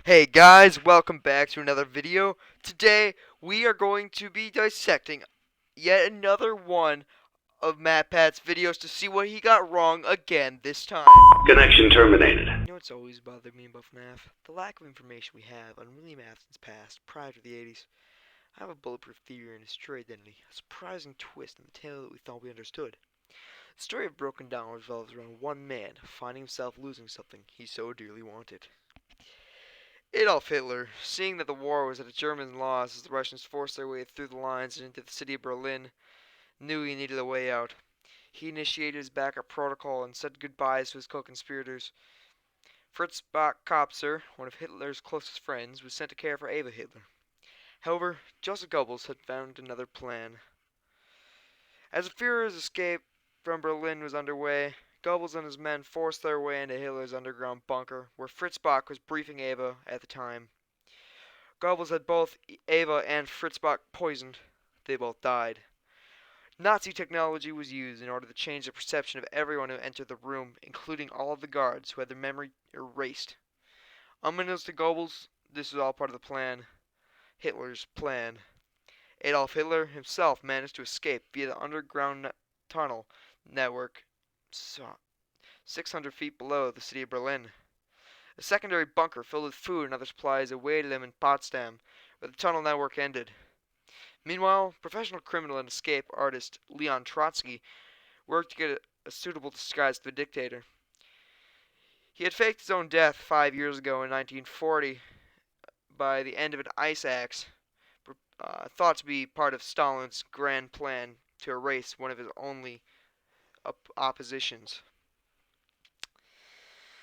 Hey guys, welcome back to another video. Today we are going to be dissecting yet another one of MatPat's videos to see what he got wrong again this time. Connection terminated. You know what's always bothered me about FNAF? The lack of information we have on William Afton's past prior to the 80s. I have a bulletproof theory on his true identity, a surprising twist in the tale that we thought we understood. The story of Broken Down revolves around one man finding himself losing something he so dearly wanted. Adolf Hitler, seeing that the war was at a German loss as the Russians forced their way through the lines and into the city of Berlin, knew he needed a way out. He initiated his backup protocol and said goodbyes to his co-conspirators. Fritz Kopser, one of Hitler's closest friends, was sent to care for Eva Hitler. However, Joseph Goebbels had found another plan. As the Führer's escape from Berlin was underway, Goebbels and his men forced their way into Hitler's underground bunker, where Fritz Bach was briefing Eva at the time. Goebbels had both Eva and Fritz Bach poisoned. They both died. Nazi technology was used in order to change the perception of everyone who entered the room, including all of the guards who had their memory erased. Unbeknownst to Goebbels, this was all part of the plan. Hitler's plan. Adolf Hitler himself managed to escape via the underground tunnel network 600 feet below the city of Berlin. A secondary bunker filled with food and other supplies awaited him in Potsdam, where the tunnel network ended. Meanwhile, professional criminal and escape artist Leon Trotsky worked to get a suitable disguise for the dictator. He had faked his own death 5 years ago in 1940 by the end of an ice axe, thought to be part of Stalin's grand plan to erase one of his only oppositions.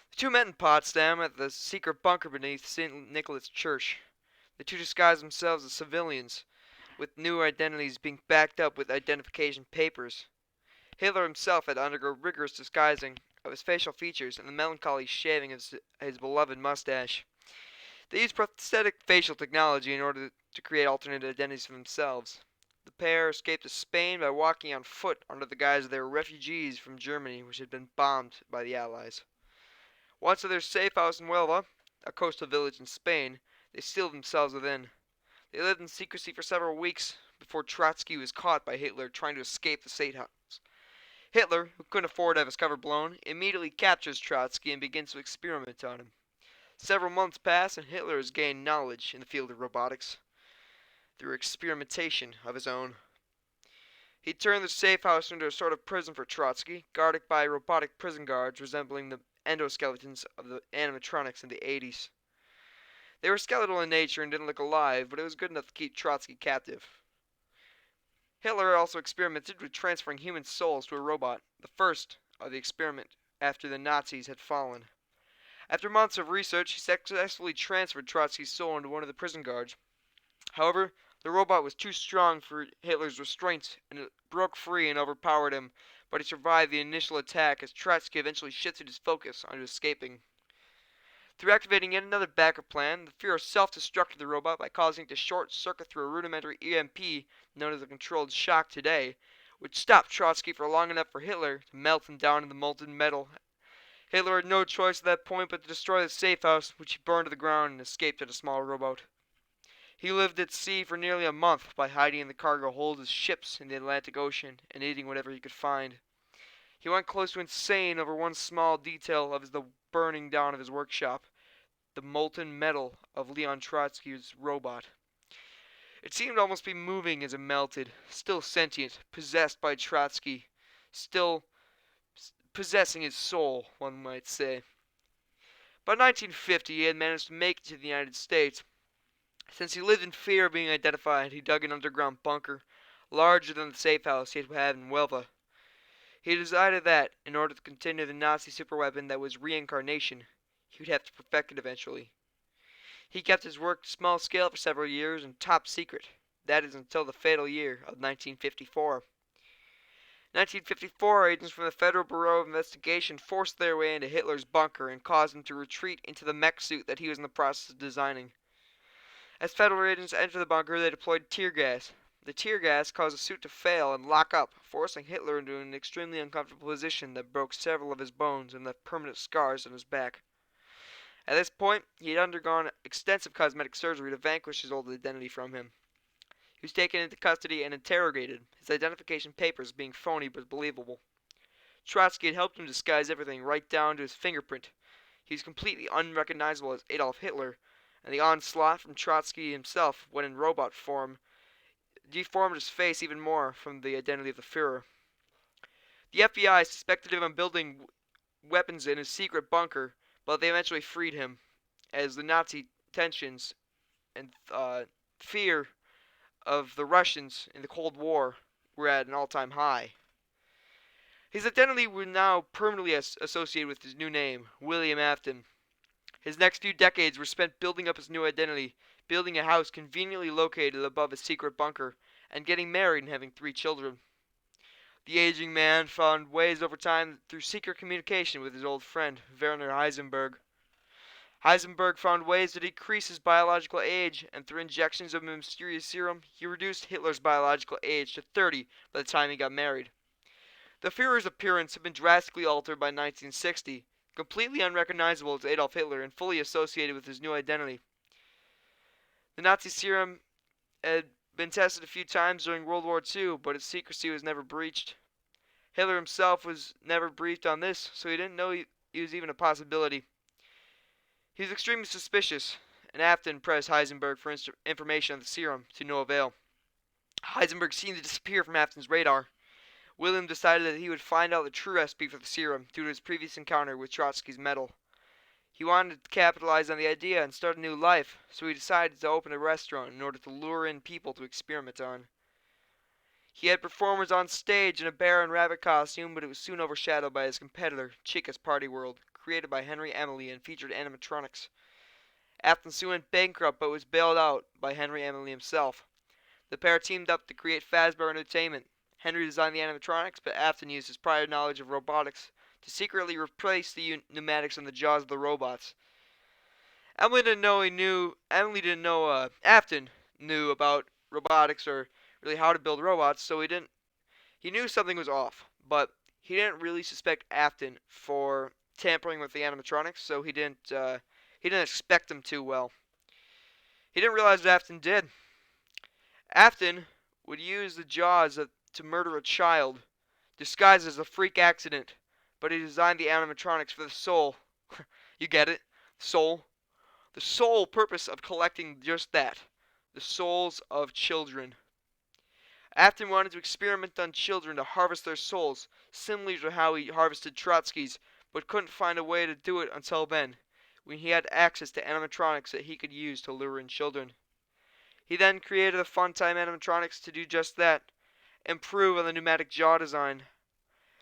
The two met in Potsdam at the secret bunker beneath St. Nicholas Church. The two disguised themselves as civilians, with new identities being backed up with identification papers. Hitler himself had to undergo rigorous disguising of his facial features and the melancholy shaving of his beloved mustache. They used prosthetic facial technology in order to create alternate identities for themselves. The pair escaped to Spain by walking on foot under the guise that they were refugees from Germany, which had been bombed by the Allies. Once at their safe house in Huelva, a coastal village in Spain, they sealed themselves within. They lived in secrecy for several weeks before Trotsky was caught by Hitler trying to escape the safe house. Hitler, who couldn't afford to have his cover blown, immediately captures Trotsky and begins to experiment on him. Several months pass and Hitler has gained knowledge in the field of robotics through experimentation of his own. He turned the safe house into a sort of prison for Trotsky, guarded by robotic prison guards resembling the endoskeletons of the animatronics in the 80s. They were skeletal in nature and didn't look alive, but it was good enough to keep Trotsky captive. Hitler also experimented with transferring human souls to a robot, the first of the experiment after the Nazis had fallen. After months of research, he successfully transferred Trotsky's soul into one of the prison guards. However, the robot was too strong for Hitler's restraints, and it broke free and overpowered him, but he survived the initial attack as Trotsky eventually shifted his focus onto escaping. Through activating yet another backup plan, the Führer self-destructed the robot by causing it to short-circuit through a rudimentary EMP known as a controlled shock today, which stopped Trotsky for long enough for Hitler to melt him down in the molten metal. Hitler had no choice at that point but to destroy the safe house, which he burned to the ground and escaped in a small rowboat. He lived at sea for nearly a month by hiding in the cargo holds of ships in the Atlantic Ocean and eating whatever he could find. He went close to insane over one small detail of the burning down of his workshop, the molten metal of Leon Trotsky's robot. It seemed to almost be moving as it melted, still sentient, possessed by Trotsky, still possessing his soul, one might say. By 1950, he had managed to make it to the United States. Since he lived in fear of being identified, he dug an underground bunker, larger than the safe house he had in Huelva. He decided that, in order to continue the Nazi superweapon that was reincarnation, he would have to perfect it eventually. He kept his work small scale for several years and top secret. That is until the fatal year of 1954. 1954, agents from the Federal Bureau of Investigation forced their way into Hitler's bunker and caused him to retreat into the mech suit that he was in the process of designing. As Federal agents entered the bunker, they deployed tear gas. The tear gas caused the suit to fail and lock up, forcing Hitler into an extremely uncomfortable position that broke several of his bones and left permanent scars on his back. At this point, he had undergone extensive cosmetic surgery to vanquish his old identity from him. He was taken into custody and interrogated, his identification papers being phony but believable. Trotsky had helped him disguise everything right down to his fingerprint. He was completely unrecognizable as Adolf Hitler, and the onslaught from Trotsky himself, when in robot form, deformed his face even more from the identity of the Fuhrer. The FBI suspected him of building weapons in his secret bunker, but they eventually freed him, as the Nazi tensions and fear of the Russians in the Cold War were at an all-time high. His identity was now permanently associated with his new name, William Afton. His next few decades were spent building up his new identity, building a house conveniently located above his secret bunker, and getting married and having 3 children. The aging man found ways over time through secret communication with his old friend, Werner Heisenberg. Heisenberg found ways to decrease his biological age, and through injections of a mysterious serum, he reduced Hitler's biological age to 30 by the time he got married. The Führer's appearance had been drastically altered by 1960, completely unrecognizable as Adolf Hitler and fully associated with his new identity. The Nazi serum had been tested a few times during World War II, but its secrecy was never breached. Hitler himself was never briefed on this, so he didn't know he was even a possibility. He was extremely suspicious, and Afton pressed Heisenberg for information on the serum, to no avail. Heisenberg seemed to disappear from Afton's radar. William decided that he would find out the true recipe for the serum due to his previous encounter with Trotsky's metal. He wanted to capitalize on the idea and start a new life, so he decided to open a restaurant in order to lure in people to experiment on. He had performers on stage in a bear and rabbit costume, but it was soon overshadowed by his competitor, Chica's Party World, created by Henry Emily and featured animatronics. Afton soon went bankrupt but was bailed out by Henry Emily himself. The pair teamed up to create Fazbear Entertainment. Henry designed the animatronics, but Afton used his prior knowledge of robotics to secretly replace the pneumatics on the jaws of the robots. Emily didn't know Afton knew about robotics or really how to build robots, so he knew something was off, but he didn't really suspect Afton for tampering with the animatronics, so he didn't expect him too well. He didn't realize what Afton did. Afton would use the jaws to murder a child, disguised as a freak accident, but he designed the animatronics for the soul. You get it? Soul. The sole purpose of collecting just that. The souls of children. Afton wanted to experiment on children to harvest their souls, similar to how he harvested Trotsky's, but couldn't find a way to do it until then, when he had access to animatronics that he could use to lure in children. He then created the Funtime animatronics to do just that, improve on the pneumatic jaw design.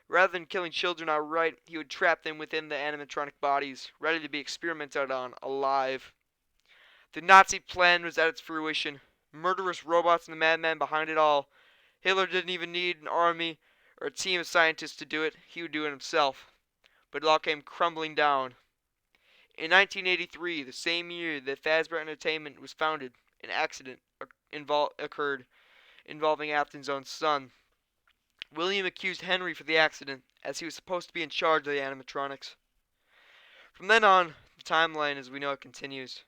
Rather than killing children outright, he would trap them within the animatronic bodies, ready to be experimented on, alive. The Nazi plan was at its fruition. Murderous robots and the madman behind it all. Hitler didn't even need an army or a team of scientists to do it. He would do it himself. But it all came crumbling down. In 1983, the same year that Fazbear Entertainment was founded, an accident occurred involving Afton's own son. William accused Henry for the accident, as he was supposed to be in charge of the animatronics. From then on, the timeline as we know it continues.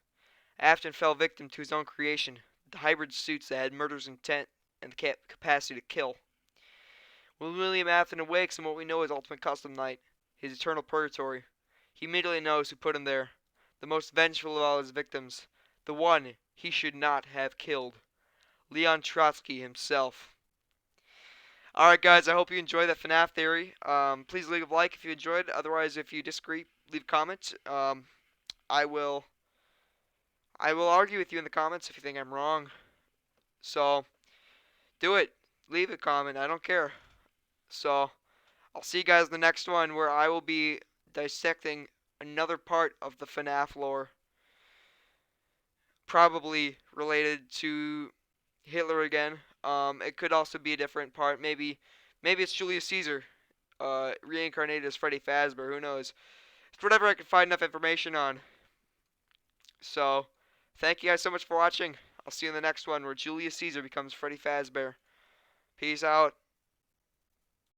Afton fell victim to his own creation, the hybrid suits that had murder's intent and the capacity to kill. When William Afton awakes in what we know as Ultimate Custom Night, his eternal purgatory, he immediately knows who put him there, the most vengeful of all his victims, the one he should not have killed, Leon Trotsky himself. Alright guys, I hope you enjoyed that FNAF theory. Please leave a like if you enjoyed. Otherwise, if you disagree, leave a comment. I will argue with you in the comments if you think I'm wrong. So, do it. Leave a comment. I don't care. So, I'll see you guys in the next one where I will be dissecting another part of the FNAF lore. Probably related to Hitler again. It could also be a different part. Maybe it's Julius Caesar, reincarnated as Freddy Fazbear. Who knows? It's whatever I can find enough information on. So, thank you guys so much for watching. I'll see you in the next one where Julius Caesar becomes Freddy Fazbear. Peace out.